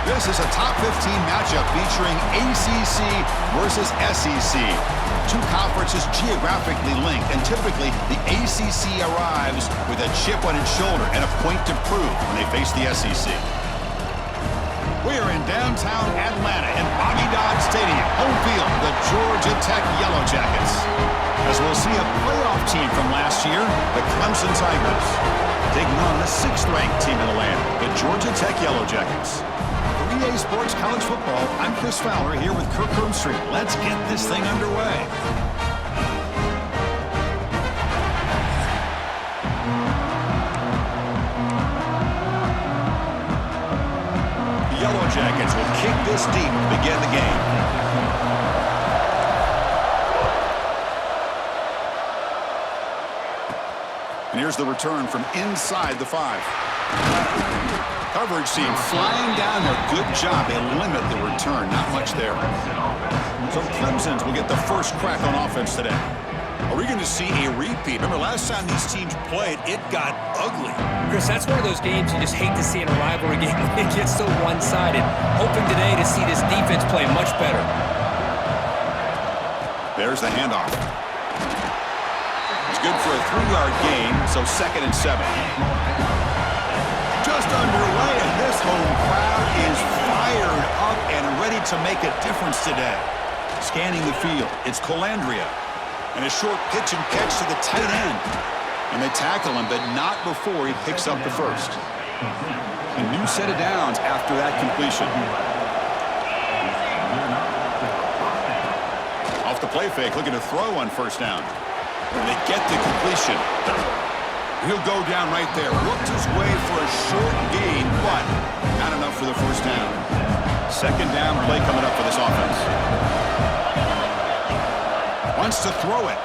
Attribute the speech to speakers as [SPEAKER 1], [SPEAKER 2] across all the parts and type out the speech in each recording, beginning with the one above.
[SPEAKER 1] This is a top 15 matchup featuring ACC versus SEC. Two conferences geographically linked, and typically the ACC arrives with a chip on its shoulder and a point to prove when they face the SEC. We are in downtown Atlanta in Bobby Dodd Stadium, home field, the Georgia Tech Yellow Jackets. As we'll see a playoff team from last year, the Clemson Tigers, taking on the 6th-ranked team in the land, the Georgia Tech Yellow Jackets. For EA Sports College Football, I'm Chris Fowler here with Kirk Herbstreit. Let's get this thing underway. The Yellow Jackets will kick this deep to begin the game. And here's the return from inside the 5. Coverage team flying down there. Good job. They limit the return. Not much there. So Clemson's will get the first crack on offense today. Are we going to see a repeat? Remember, last time these teams played, it got ugly.
[SPEAKER 2] Chris, that's one of those games you just hate to see in a rivalry game when it gets so one-sided. Hoping today to see this defense play much better.
[SPEAKER 1] There's the handoff. It's good for a 3-yard gain, so 2nd and 7. Just underway, and this home crowd is fired up and ready to make a difference today. Scanning the field, it's Colandrea. And a short pitch and catch to the tight end. And they tackle him, but not before he picks up the first. A new set of downs after that completion. Off the play fake, looking to throw on first down. And they get the completion. He'll go down right there. Worked his way for a short gain, but not enough for the first down. 2nd down play coming up for this offense. Wants to throw it.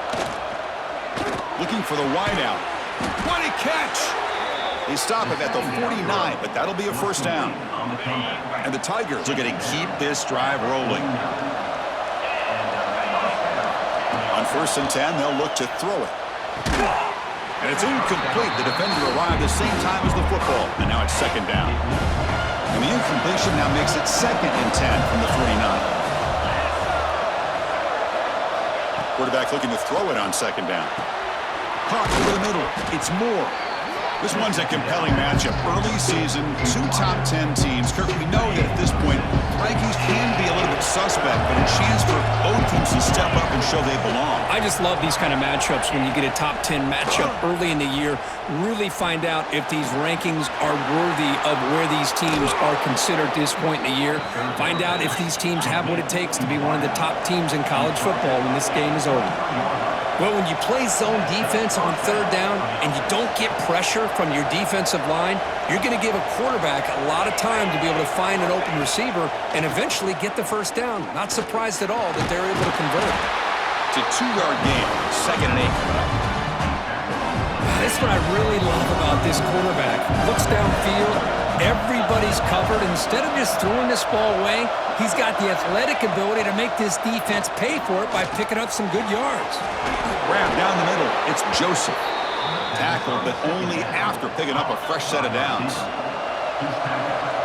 [SPEAKER 1] Looking for the wideout. What a catch! They stop it at the 49, but that'll be a first down. And the Tigers are going to keep this drive rolling. On 1st and 10, they'll look to throw it. And it's incomplete. The defender arrived the same time as the football. And now it's 2nd down. And the incompletion now makes it 2nd and 10 from the 49. Quarterback looking to throw it on 2nd down. Caught over the middle. It's Moore. This one's a compelling matchup. Early season, 2 top 10 teams. Kirk, we know that at this point, rankings can be a little bit suspect, but a chance for both teams to step up and show they belong.
[SPEAKER 2] I just love these kind of matchups when you get a top 10 matchup early in the year. Really find out if these rankings are worthy of where these teams are considered at this point in the year. Find out if these teams have what it takes to be one of the top teams in college football when this game is over. Well, when you play zone defense on 3rd down and you don't get pressure from your defensive line, you're going to give a quarterback a lot of time to be able to find an open receiver and eventually get the first down. Not surprised at all that they're able to convert.
[SPEAKER 1] It's a 2-yard gain, 2nd and 8 coming up.
[SPEAKER 2] This is what I really love about this quarterback. Looks downfield, everybody's covered. Instead of just throwing this ball away, he's got the athletic ability to make this defense pay for it by picking up some good yards.
[SPEAKER 1] Wrap down the middle, it's Joseph. Tackled, but only after picking up a fresh set of downs.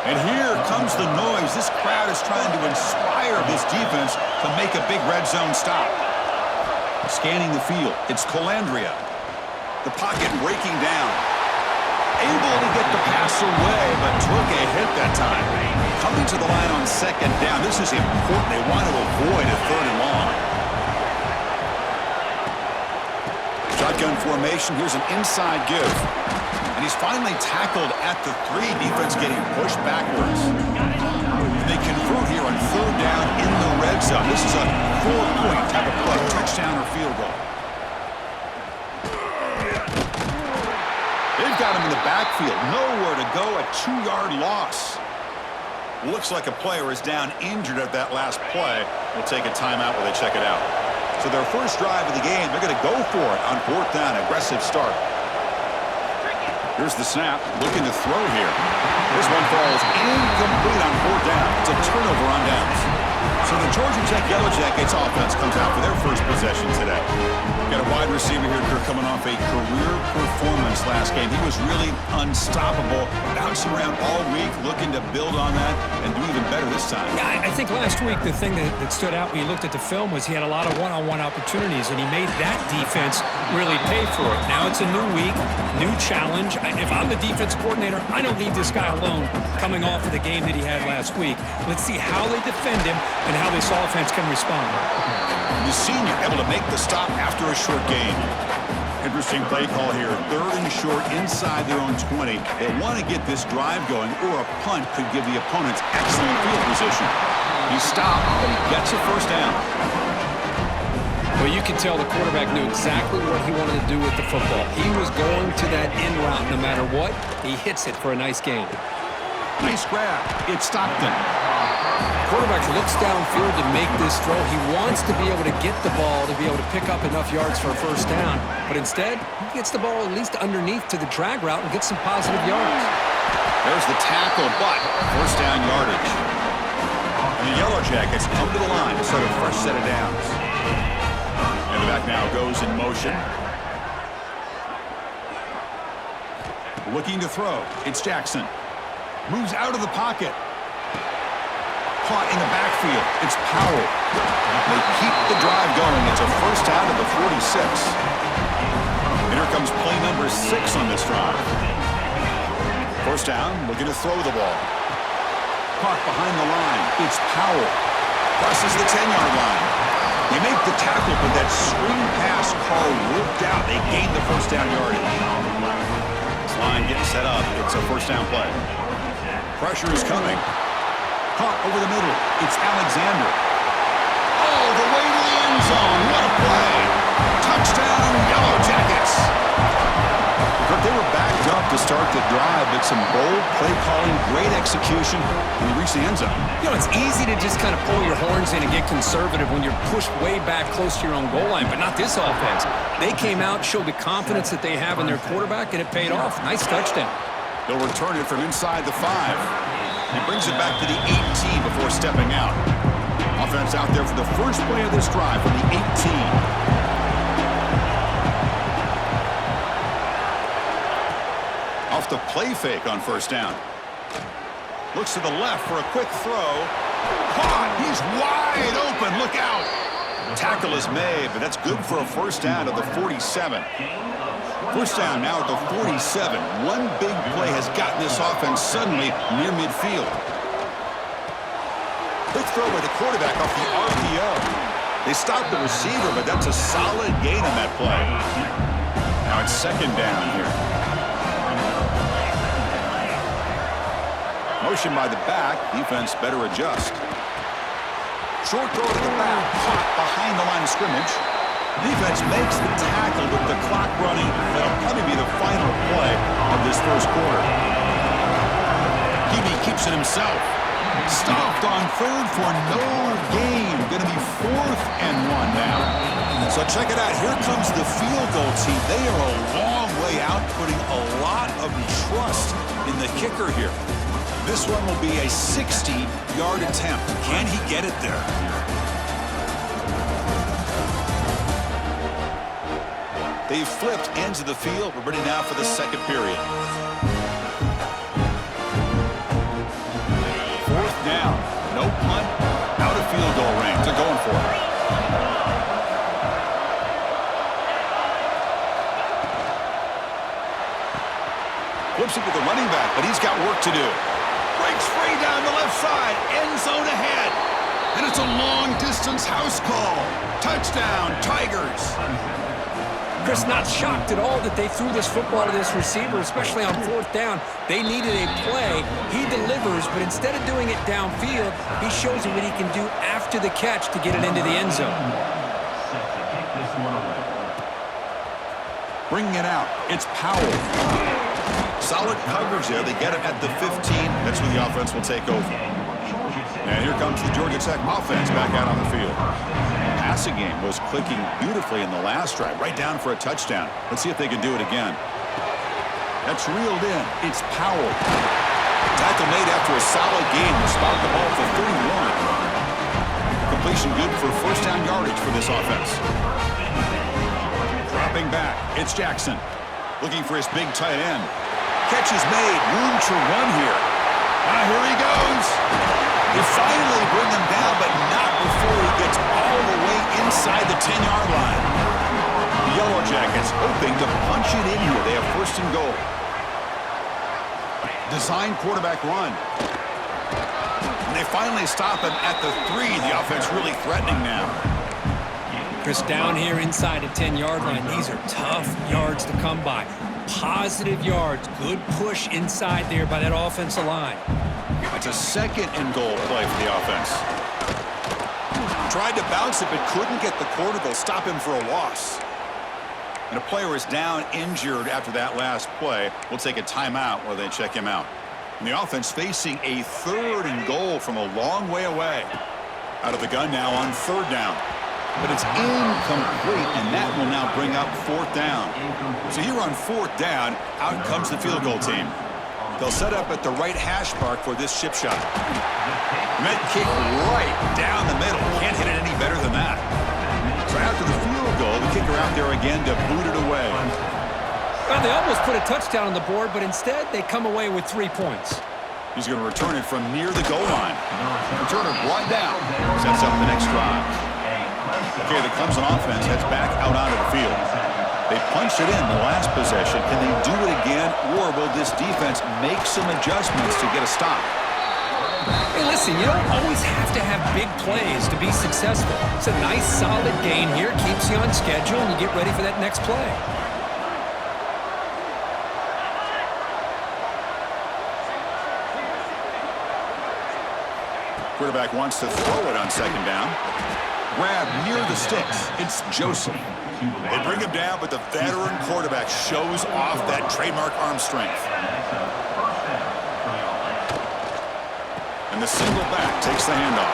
[SPEAKER 1] And here comes the noise. This crowd is trying to inspire this defense to make a big red zone stop. Scanning the field, it's Colandrea. The pocket breaking down. Able to get the pass away, but took a hit that time. Coming to the line on 2nd down. This is important. They want to avoid a 3rd and long. Shotgun formation. Here's an inside give. And he's finally tackled at the 3. Defense getting pushed backwards. And they convert here on 3rd down in the red zone. This is a 4-point type of play. Touchdown or field goal. They've got him in the backfield. Nowhere to go. A 2-yard loss. Looks like a player is down injured at that last play. We'll take a timeout while they check it out. So their first drive of the game, they're going to go for it on 4th down. Aggressive start. Here's the snap. Looking to throw here. This one falls incomplete on 4th down. It's a turnover on downs. So the Georgia Tech Yellow Jackets offense comes out for their first possession today. Got a wide receiver here, Kirk, coming off a career performance last game. He was really unstoppable, bouncing around all week, looking to build on that and do even better this time.
[SPEAKER 2] Yeah, I think last week the thing that stood out when you looked at the film was he had a lot of one-on-one opportunities, and he made that defense really pay for it. Now it's a new week, new challenge. If I'm the defense coordinator, I don't need this guy alone coming off of the game that he had last week. Let's see how they defend him and how this offense can respond.
[SPEAKER 1] The senior able to make the stop after a short gain. Interesting play call here. 3rd and short inside their own 20. They want to get this drive going, or a punt could give the opponents excellent field position. He stopped, but he gets a first down.
[SPEAKER 2] Well, you can tell the quarterback knew exactly what he wanted to do with the football. He was going to that in route no matter what. He hits it for a nice gain.
[SPEAKER 1] Nice grab. It's Stockton.
[SPEAKER 2] Quarterback looks downfield to make this throw. He wants to be able to get the ball to be able to pick up enough yards for a first down. But instead, he gets the ball at least underneath to the drag route and gets some positive yards.
[SPEAKER 1] There's the tackle, but first down yardage. And the Yellow Jackets come to the line to start a fresh set of downs. And the back now goes in motion. Looking to throw. It's Jackson. Moves out of the pocket. Caught in the backfield. It's Powell. They keep the drive going. It's a first down to the 46. And here comes play number 6 on this drive. First down, looking to throw the ball. Caught behind the line. It's Powell. Crosses the 10-yard line. They make the tackle, but that screen pass call worked out. They gained the first down yardage. This line getting set up. It's a first down play. Pressure is coming. Caught over the middle. It's Alexander. All the way to the end zone. What a play. Touchdown, Yellow Jackets. But they were backed up to start the drive, but some bold play calling, great execution, and we reached the end zone.
[SPEAKER 2] You know, it's easy to just kind of pull your horns in and get conservative when you're pushed way back close to your own goal line, but not this offense. They came out, showed the confidence that they have in their quarterback, and it paid off. Nice touchdown.
[SPEAKER 1] They'll return it from inside the 5. He brings it back to the 18 before stepping out. Offense out there for the first play of this drive from the 18. Off the play fake on first down. Looks to the left for a quick throw. Caught! He's wide open. Look out! Tackle is made, but that's good for a first down to the 47. First down now at the 47. One big play has gotten this offense suddenly near midfield. Quick throw by the quarterback off the RPO. They stopped the receiver, but that's a solid gain on that play. Now it's second down here. Motion by the back. Defense better adjust. Short throw to the back. Caught behind the line of scrimmage. Defense makes the tackle with the clock running. That'll probably be the final play of this first quarter. Hebe keeps it himself. Stopped on 3rd for no gain. Going to be 4th and 1 now. So check it out. Here comes the field goal team. They are a long way out, putting a lot of trust in the kicker here. This one will be a 60-yard attempt. Can he get it there? They've flipped ends of the field. We're ready now for the second period. 4th down. No punt. Out of field goal range. They're going for it. Flips it to the running back, but he's got work to do. Breaks free down the left side. End zone ahead. And it's a long-distance house call. Touchdown, Tigers.
[SPEAKER 2] Chris, not shocked at all that they threw this football to this receiver, especially on 4th down. They needed a play. He delivers, but instead of doing it downfield, he shows you what he can do after the catch to get it into the end zone.
[SPEAKER 1] Bringing it out. It's Powell. Solid coverage there. They get it at the 15. That's where the offense will take over. And here comes the Georgia Tech offense back out on the field. Passing game was clicking beautifully in the last drive, right down for a touchdown. Let's see if they can do it again. That's reeled in. It's Powell. Tackle made after a solid gain to spot the ball for 31. Completion good for first down yardage for this offense. Dropping back, it's Jackson. Looking for his big tight end. Catch is made. Room to run here. Here he goes. They finally bring him down, but not before he gets all the way inside the 10-yard line. The Yellow Jackets hoping to punch it in here. They have first and goal. Design quarterback run. And they finally stop him at the 3. The offense really threatening now.
[SPEAKER 2] Chris, down here inside the 10-yard line, these are tough yards to come by. Positive yards. Good push inside there by that offensive line.
[SPEAKER 1] It's a second and goal play for the offense. Tried to bounce it, but couldn't get the quarter. They'll stop him for a loss. And a player is down injured after that last play. We'll take a timeout while they check him out. And the offense facing a third and goal from a long way away. Out of the gun now on third down. But it's incomplete, and that will now bring up fourth down. So here on fourth down, out comes the field goal team. They'll set up at the right hash mark for this chip shot. Met kick right down the middle. Can't hit it any better than that. So after the field goal, the kicker out there again to boot it away.
[SPEAKER 2] Well, they almost put a touchdown on the board, but instead they come away with 3 points.
[SPEAKER 1] He's going to return it from near the goal line. Returner brought down. Sets up the next drive. Okay, the Clemson offense heads back out onto the field. They punched it in the last possession. Can they do it again, or will this defense make some adjustments to get a stop?
[SPEAKER 2] Hey, listen, you don't always have to have big plays to be successful. It's a nice, solid gain here. Keeps you on schedule, and you get ready for that next play.
[SPEAKER 1] Quarterback wants to throw it on second down. Grab near the sticks. It's Joseph. They bring him down, but the veteran quarterback shows off that trademark arm strength. And the single back takes the handoff.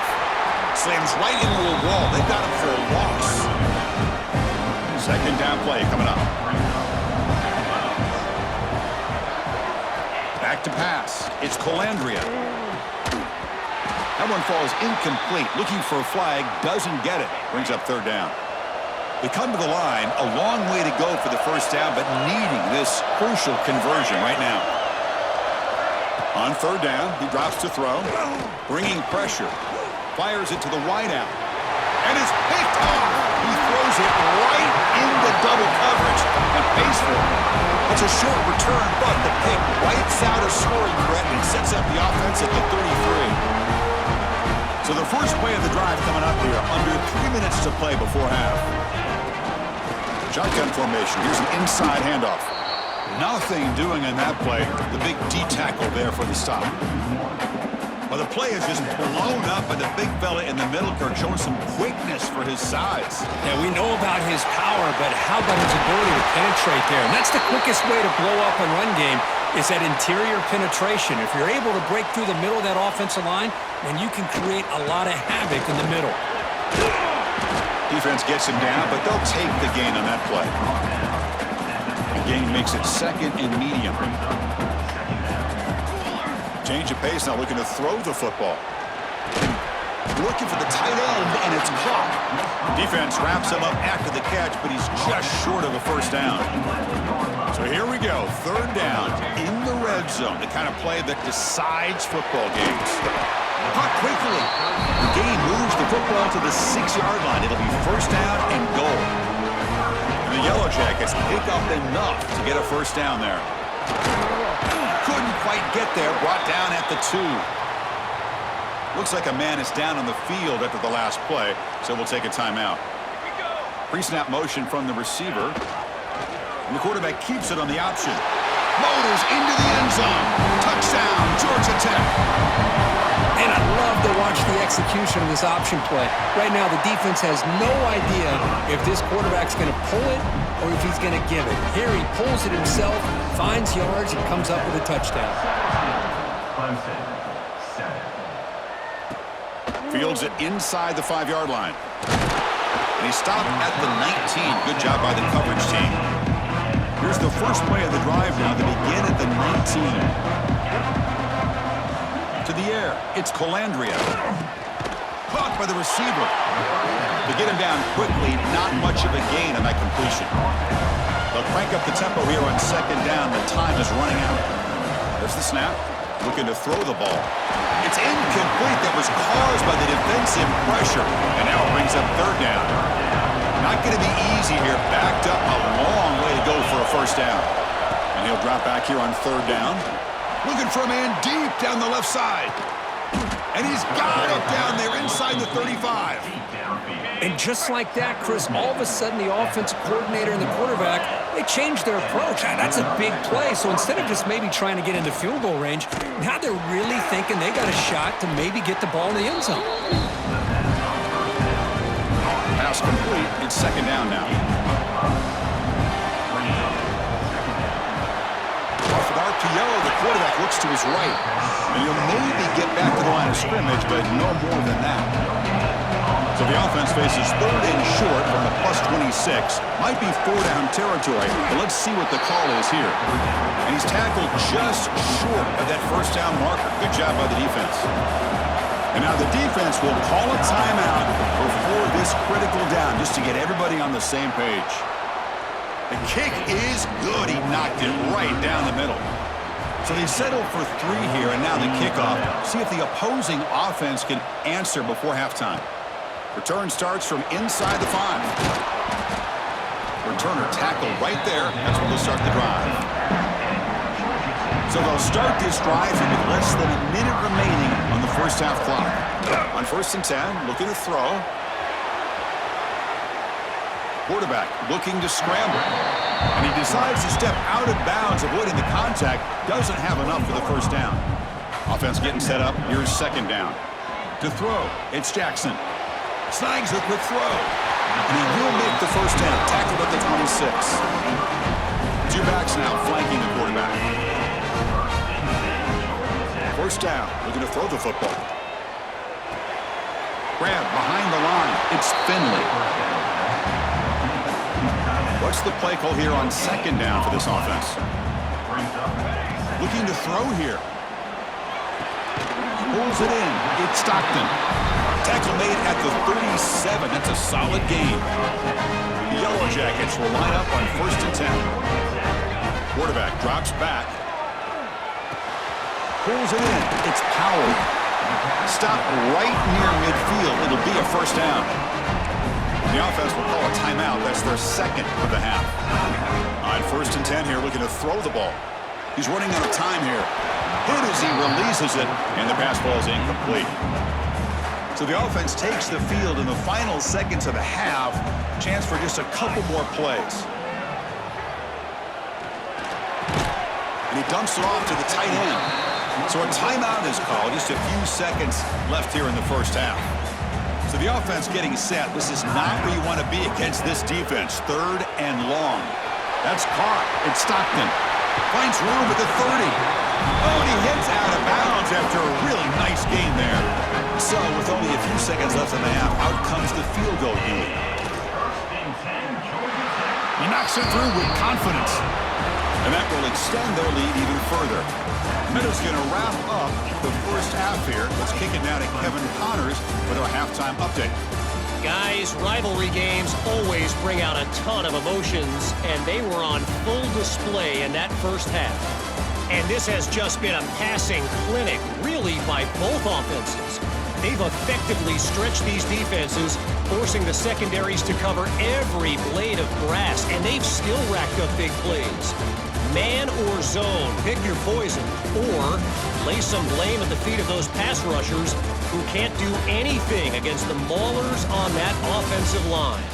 [SPEAKER 1] Slams right into a wall. They've got him for a loss. Second down play coming up. Back to pass. It's Colandrea. That one falls incomplete. Looking for a flag. Doesn't get it. Brings up third down. They come to the line. A long way to go for the first down, but needing this crucial conversion right now. On third down, he drops to throw. Bringing pressure. Fires it to the wideout. And it's picked off. He throws it right into double coverage and pays for it. It's a short return, but the pick wipes out a scoring threat and sets up the offense at the 33. So the first play of the drive coming up here. Under 3 minutes to play before half. Shotgun formation. Here's an inside handoff. Nothing doing in that play. The big D tackle there for the stop. Well, the play is just blown up by the big fella in the middle, Kirk, showing some quickness for his size.
[SPEAKER 2] Yeah, we know about his power, but how about his ability to penetrate there? And that's the quickest way to blow up a run game is that interior penetration. If you're able to break through the middle of that offensive line, then you can create a lot of havoc in the middle.
[SPEAKER 1] Defense gets him down, but they'll take the gain on that play. The gain makes it second and medium. Change of pace, now looking to throw the football. Looking for the tight end, and it's caught. Defense wraps him up after the catch, but he's just short of a first down. So here we go, third down in the red zone, the kind of play that decides football games. Caught quickly. The game moves the football to the 6-yard line. It'll be first down and goal. And the Yellow Jackets pick up enough to get a first down there. Couldn't quite get there, brought down at the 2. Looks like a man is down on the field after the last play, so we'll take a timeout. Pre-snap motion from the receiver. And the quarterback keeps it on the option. Motors into the end zone. Touchdown, Georgia Tech.
[SPEAKER 2] And I love to watch the execution of this option play. Right now, the defense has no idea if this quarterback's going to pull it or if he's going to give it. Here he pulls it himself, finds yards, and comes up with a touchdown.
[SPEAKER 1] Fields it inside the 5-yard line. And he stopped at the 19. Good job by the coverage team. Here's the first play of the drive now. They begin at the 19. To the air, it's Colandrea. Caught by the receiver. They get him down quickly, not much of a gain on that completion. They'll crank up the tempo here on second down. The time is running out. There's the snap. Looking to throw the ball. It's incomplete. That was caused by the defensive pressure. And now it brings up third down. Not going to be easy here. Backed up a long way to go for a first down. And he'll drop back here on third down. Looking for a man deep down the left side. And he's got it down there inside the 35.
[SPEAKER 2] And just like that, Chris, all of a sudden the offensive coordinator and the quarterback, they changed their approach. That's a big play. So instead of just maybe trying to get into field goal range, now they're really thinking they got a shot to maybe get the ball in the end zone.
[SPEAKER 1] Pass complete. It's second down now. Off an RPO, the quarterback looks to his right. And he'll maybe get back to the line of scrimmage, but no more than that. So the offense faces third and short from the plus 26. Might be four-down territory, but let's see what the call is here. And he's tackled just short of that first down marker. Good job by the defense. And now the defense will call a timeout before this critical down, just to get everybody on the same page. The kick is good. He knocked it right down the middle. So they settle for three here, and now the kickoff. See if the opposing offense can answer before halftime. Return starts from inside the 5. Returner tackled right there. That's where they'll start the drive. So they'll start this drive with less than a minute remaining on the first half clock. On 1st and 10, looking to throw. Quarterback looking to scramble. And he decides to step out of bounds, avoiding the contact. Doesn't have enough for the first down. Offense getting set up. Here's second down. To throw, it's Jackson. Snags a quick throw. And he will make the first down. Tackled at the 26. Two backs now flanking the quarterback. First down. Looking to throw the football. Grab behind the line. It's Finley. What's the play call here on second down for this offense? Looking to throw here. Pulls it in. It's Stockton. Tackle made at the 37. That's a solid gain. The Yellow Jackets will line up on 1st and 10. Quarterback drops back. Pulls it in. It's Powell. Stop right near midfield. It'll be a first down. The offense will call a timeout. That's their second of the half. On 1st and 10 here, looking to throw the ball. He's running out of time here. Hit as he releases it, and the pass ball is incomplete. So the offense takes the field in the final seconds of the half. Chance for just a couple more plays. And he dumps it off to the tight end. So a timeout is called. Just a few seconds left here in the first half. So the offense getting set. This is not where you want to be against this defense. Third and long. That's caught. It's Stockton. Finds room at the 30. Oh, and he hits out of bounds after a really nice game there. So, with only a few seconds left in the half, out comes the field goal unit. He knocks it through with confidence. And that will extend their lead even further. Minutes going to wrap up the first half here. Let's kick it now to Kevin Connors with our halftime update.
[SPEAKER 3] Guys, rivalry games always bring out a ton of emotions, and they were on full display in that first half. And this has just been a passing clinic, really, by both offenses. They've effectively stretched these defenses, forcing the secondaries to cover every blade of grass, and they've still racked up big plays. Man or zone, pick your poison, or lay some blame at the feet of those pass rushers who can't do anything against the maulers on that offensive line.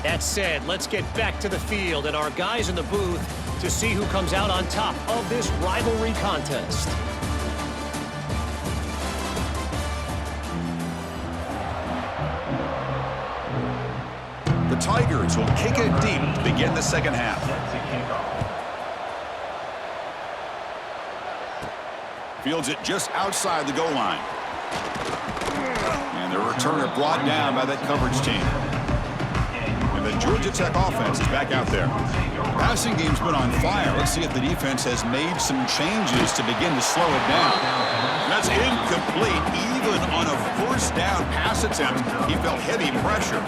[SPEAKER 3] That said, let's get back to the field and our guys in the booth to see who comes out on top of this rivalry contest.
[SPEAKER 1] The Tigers will kick it deep to begin the second half. Fields it just outside the goal line. And the returner brought down by that coverage team. And the Georgia Tech offense is back out there. The passing game's been on fire. Let's see if the defense has made some changes to begin to slow it down. That's incomplete. Even on a first down pass attempt, he felt heavy pressure.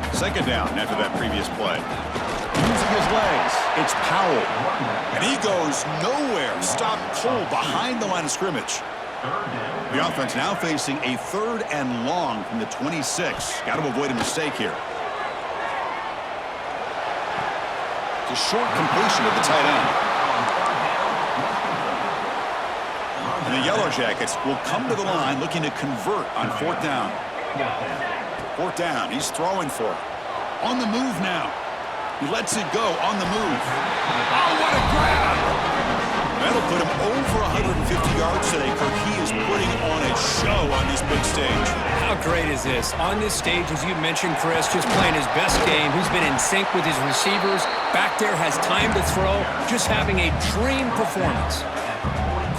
[SPEAKER 1] Second down after that previous play. Using his legs. It's Powell. And he goes nowhere. Stopped cold behind the line of scrimmage. The offense now facing a 3rd and long from the 26. Got to avoid a mistake here. It's a short completion of the tight end. And the Yellow Jackets will come to the line looking to convert on 4th down. 4th down. He's throwing for it. On the move now. He lets it go on the move. Oh, what a grab! That'll put him over 150 yards today, Kirk. He is putting on a show on this big stage.
[SPEAKER 2] How great is this? On this stage, as you mentioned, Chris, just playing his best game. He's been in sync with his receivers. Back there, has time to throw. Just having a dream performance.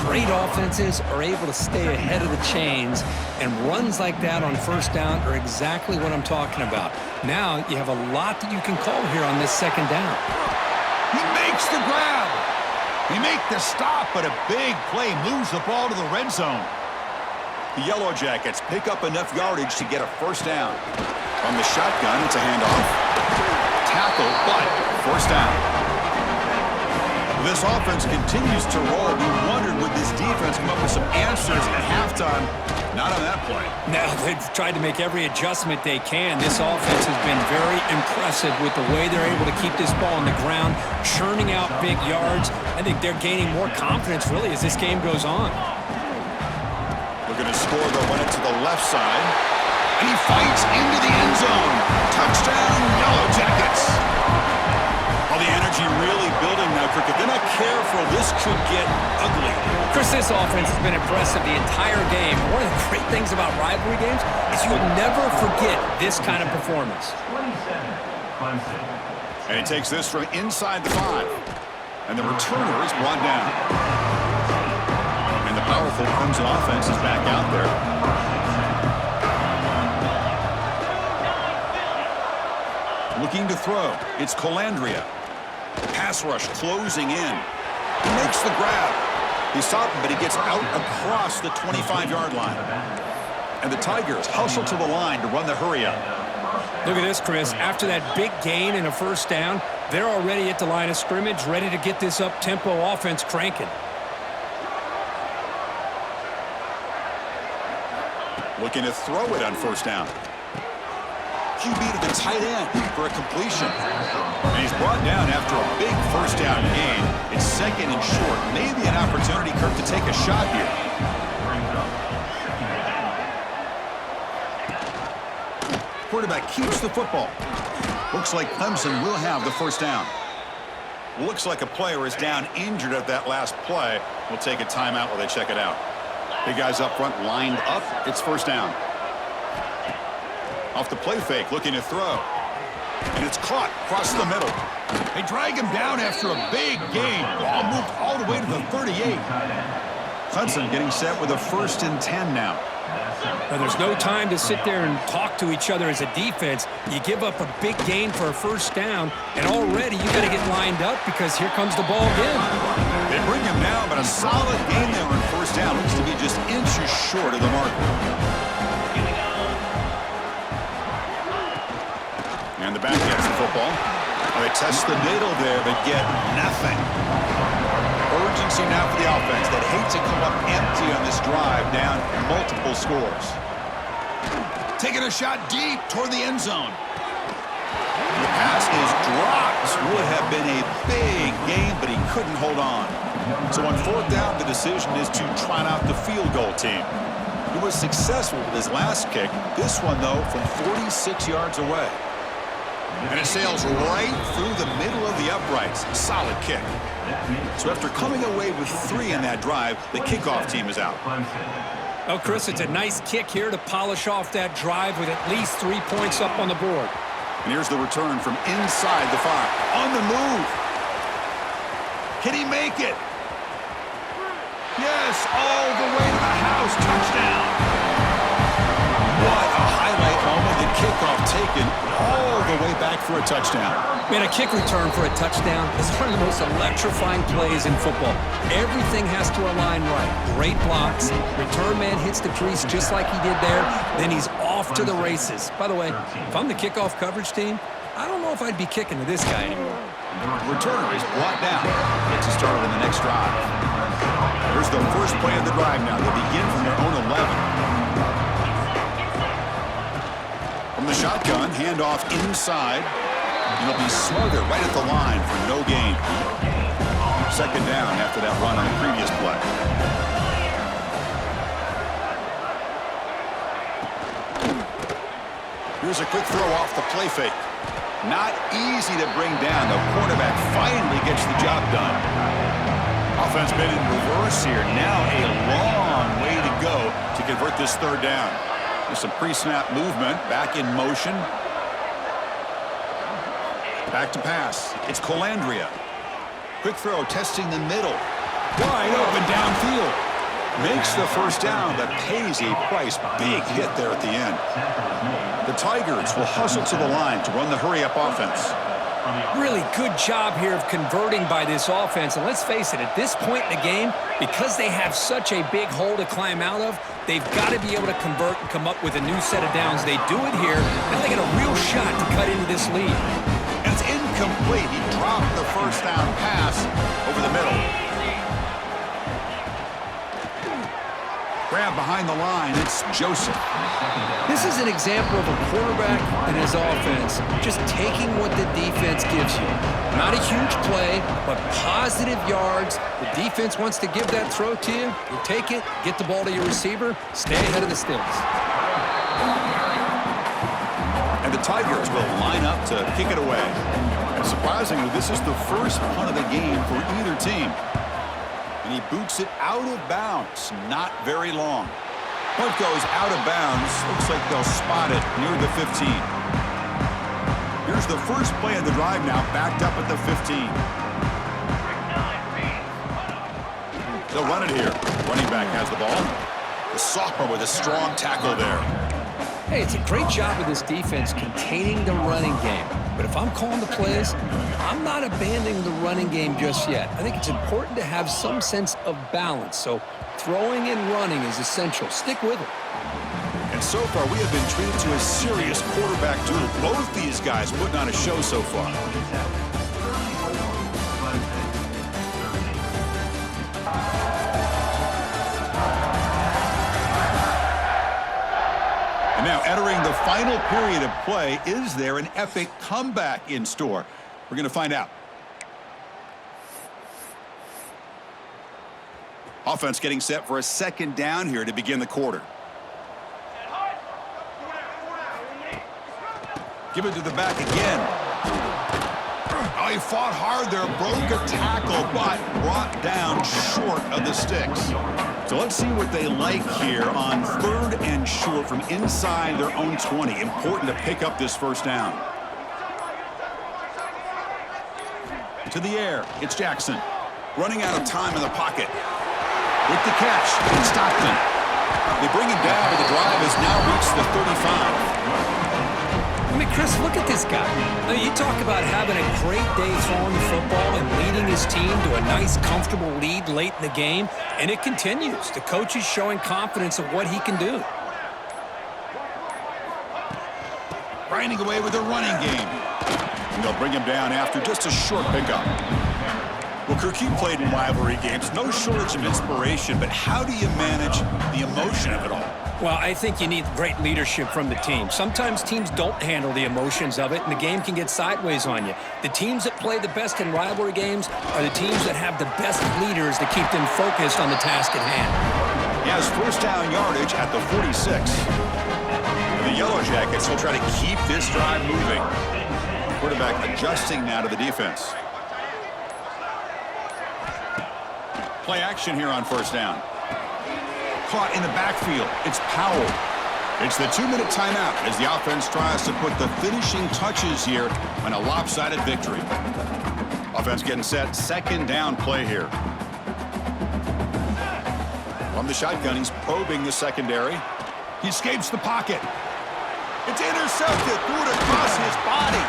[SPEAKER 2] Great offenses are able to stay ahead of the chains, and runs like that on 1st down are exactly what I'm talking about. Now you have a lot that you can call here on this 2nd down.
[SPEAKER 1] He makes the grab. He make the stop, but a big play moves the ball to the red zone. The Yellow Jackets pick up enough yardage to get a 1st down. On the shotgun, it's a handoff. Tackle, but 1st down. This offense continues to roll. We wondered, would this defense come up with some answers at halftime? Not on that play.
[SPEAKER 2] Now, they've tried to make every adjustment they can. This offense has been very impressive with the way they're able to keep this ball on the ground, churning out big yards. I think they're gaining more confidence, really, as this game goes on.
[SPEAKER 1] Looking to score, they'll run it to the left side. And he fights into the end zone. Touchdown, Yellow Jackets. Well, the energy really building now, Kirk. If they're not careful, this could get ugly.
[SPEAKER 2] Chris, this offense has been impressive the entire game. One of the great things about rivalry games is you'll never forget this kind of performance.
[SPEAKER 1] And he takes this from inside the 5. And the returner is brought down. And the powerful Clemson offense is back out there. Looking to throw. It's Colandrea. Pass rush closing in. He makes the grab. He stopped him, but he gets out across the 25-yard line. And the Tigers hustle to the line to run the hurry up.
[SPEAKER 2] Look at this, Chris. After that big gain and a 1st down, they're already at the line of scrimmage, ready to get this up-tempo offense cranking.
[SPEAKER 1] Looking to throw it on 1st down. QB to the tight end for a completion. And he's brought down after a big 1st down gain. It's 2nd and short. Maybe an opportunity, Kirk, to take a shot here. Quarterback keeps the football. Looks like Clemson will have the 1st down. Looks like a player is down injured at that last play. We'll take a timeout while they check it out. Big guys up front lined up. It's 1st down. Off the play fake, looking to throw. And it's caught across the middle. They drag him down after a big gain. Ball moved all the way to the 38. Clemson getting set with a 1st and 10 now.
[SPEAKER 2] Now, there's no time to sit there and talk to each other as a defense. You give up a big gain for a 1st down, and already you got to get lined up because here comes the ball again.
[SPEAKER 1] They bring him down, but a solid gain there on 1st down. Looks to be just inches short of the marker. And the back gets the football. They test the middle there, but get nothing. Urgency now for the offense that hates to come up empty on this drive, down multiple scores. Taking a shot deep toward the end zone. The pass is dropped. Would have been a big gain, but he couldn't hold on. So on 4th down, the decision is to trot out the field goal team. He was successful with his last kick. This one, though, from 46 yards away. And it sails right through the middle of the uprights. Solid kick. So after coming away with 3 in that drive, the kickoff team is out.
[SPEAKER 2] Well, Chris, it's a nice kick here to polish off that drive with at least 3 points up on the board.
[SPEAKER 1] And here's the return from inside the 5. On the move. Can he make it? Yes, all the way to the house. Touchdown. What a highlight moment. The kickoff taken all the way back for a touchdown.
[SPEAKER 2] Man, a kick return for a touchdown is one of the most electrifying plays in football. Everything has to align right. Great blocks. Return man hits the crease just like he did there. Then he's off to the races. By the way, if I'm the kickoff coverage team, I don't know if I'd be kicking to this guy anymore.
[SPEAKER 1] The returner is brought down. Gets us started in the next drive. Here's the first play of the drive now. They begin from their own 11. From the shotgun, handoff inside. And he'll be smothered right at the line for no gain. Second down after that run on the previous play. Here's a quick throw off the play fake. Not easy to bring down. The quarterback finally gets the job done. Offense been in reverse here. Now a long way to go to convert this third down. There's some pre-snap movement. Back in motion. Back to pass. It's Colandrea. Quick throw testing the middle. Wide open downfield. Makes the first down, but pays a price. Big hit there at the end. The Tigers will hustle to the line to run the hurry-up offense.
[SPEAKER 2] Really good job here of converting by this offense. And let's face it, at this point in the game, because they have such a big hole to climb out of, they've got to be able to convert and come up with a new set of downs. They do it here, and they get a real shot to cut into this lead.
[SPEAKER 1] And it's incomplete. He dropped the first down pass over the middle. Grab behind the line. It's Joseph.
[SPEAKER 2] This is an example of a quarterback and his offense just taking what the defense gives you. Not a huge play, but positive yards. The defense wants to give that throw to you. You take it, get the ball to your receiver, stay ahead of the sticks.
[SPEAKER 1] And the Tigers will line up to kick it away. And surprisingly, this is the first punt of the game for either team. And he boots it out of bounds. Not very long. Punt goes out of bounds. Looks like they'll spot it near the 15. Here's the first play of the drive now, backed up at the 15. They'll run it here. Running back has the ball. The sophomore with a strong tackle there.
[SPEAKER 2] Hey, it's a great job of this defense containing the running game. But if I'm calling the plays, I'm not abandoning the running game just yet. I think it's important to have some sense of balance. So throwing and running is essential. Stick with it.
[SPEAKER 1] And so far, we have been treated to a serious quarterback duel. Both these guys putting on a show so far. And now entering the final period of play, is there an epic comeback in store? We're going to find out. Offense getting set for a second down here to begin the quarter. Give it to the back again. Oh, he fought hard there, broke a tackle, but brought down short of the sticks. So let's see what they like here on 3rd and short from inside their own 20. Important to pick up this first down. To the air, it's Jackson. Running out of time in the pocket. With the catch, it's Stockton. They bring him down, but the drive has now reached the 35.
[SPEAKER 2] I mean, Chris, look at this guy. I mean, you talk about having a great day throwing the football and leading his team to a nice, comfortable lead late in the game, and it continues. The coach is showing confidence of what he can do.
[SPEAKER 1] Grinding away with their running game. And they'll bring him down after just a short pickup. Well, Kirk, you played in rivalry games. No shortage of inspiration, but how do you manage the emotion of it all?
[SPEAKER 2] Well, I think you need great leadership from the team. Sometimes teams don't handle the emotions of it, and the game can get sideways on you. The teams that play the best in rivalry games are the teams that have the best leaders to keep them focused on the task at hand.
[SPEAKER 1] He has first down yardage at the 46. And the Yellow Jackets will try to keep this drive moving. Quarterback adjusting now to the defense. Play action here on first down. Caught in the backfield. It's Powell. It's the 2-minute timeout as the offense tries to put the finishing touches here on a lopsided victory. Offense getting set. Second down play here. From the shotgun, he's probing the secondary. He escapes the pocket. It's intercepted. Threw it across his body.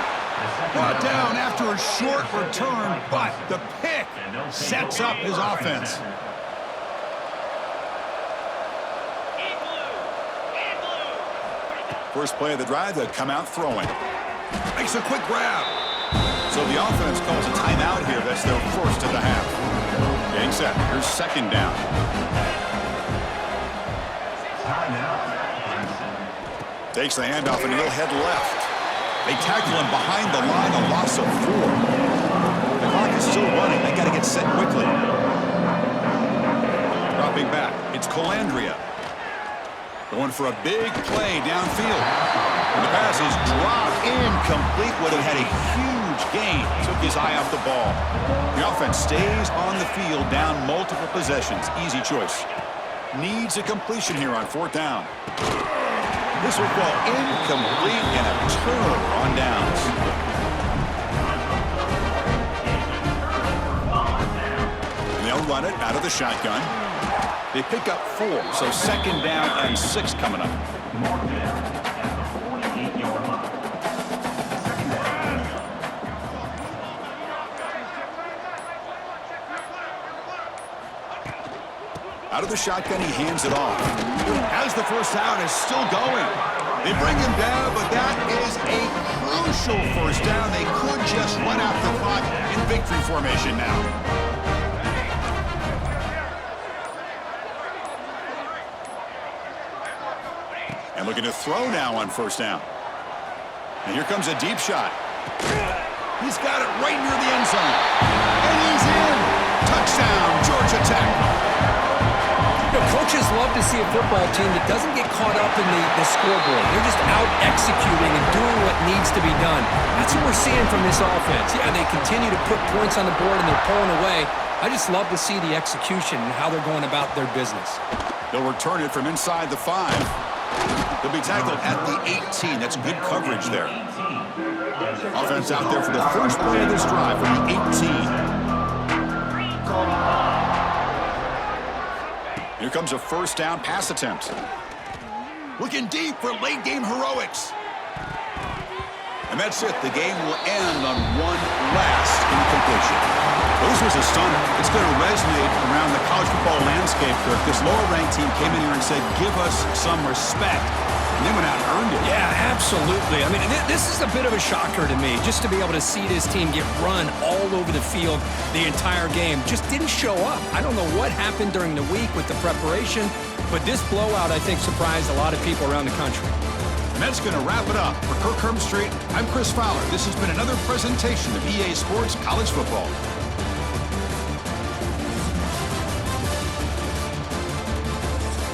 [SPEAKER 1] Brought down after a short return, but the pick sets up his offense. First play of the drive, they come out throwing. Makes a quick grab. So the offense calls a timeout here. That's their first of the half. Getting set. Here's second down. Takes the handoff and he'll head left. They tackle him behind the line, a loss of 4. The clock is still running. They got to get set quickly. Dropping back. It's Colandrea. Going for a big play downfield. And the pass is dropped incomplete. Would have had a huge gain. Took his eye off the ball. The offense stays on the field, down multiple possessions. Easy choice. Needs a completion here on 4th down. This will fall incomplete and a turnover on downs. And they'll run it out of the shotgun. They pick up 4, so second down and 6 coming up. Out of the shotgun, he hands it off. As the first down is still going. They bring him down, but that is a crucial first down. They could just run out the clock in victory formation now. And looking to throw now on first down. And here comes a deep shot. He's got it right near the end zone. And he's in. Touchdown, Georgia Tech.
[SPEAKER 2] Coaches love to see a football team that doesn't get caught up in the scoreboard. They're just out executing and doing what needs to be done. That's what we're seeing from this offense. Yeah, they continue to put points on the board and they're pulling away. I just love to see the execution and how they're going about their business.
[SPEAKER 1] They'll return it from inside the 5. They'll be tackled at the 18. That's good coverage there. Offense out there for the first play of this drive from the 18. Here comes a first down pass attempt. Looking deep for late game heroics. And that's it. The game will end on one last incompletion. Well, this was a stunner. It's going to resonate around the college football landscape, Kirk. This lower-ranked team came in here and said, give us some respect. And they went out and earned it.
[SPEAKER 2] Yeah, absolutely. I mean, this is a bit of a shocker to me, just to be able to see this team get run all over the field the entire game. Just didn't show up. I don't know what happened during the week with the preparation, but this blowout, I think, surprised a lot of people around the country.
[SPEAKER 1] And that's going to wrap it up. For Kirk Herbstreit, I'm Chris Fowler. This has been another presentation of EA Sports College Football.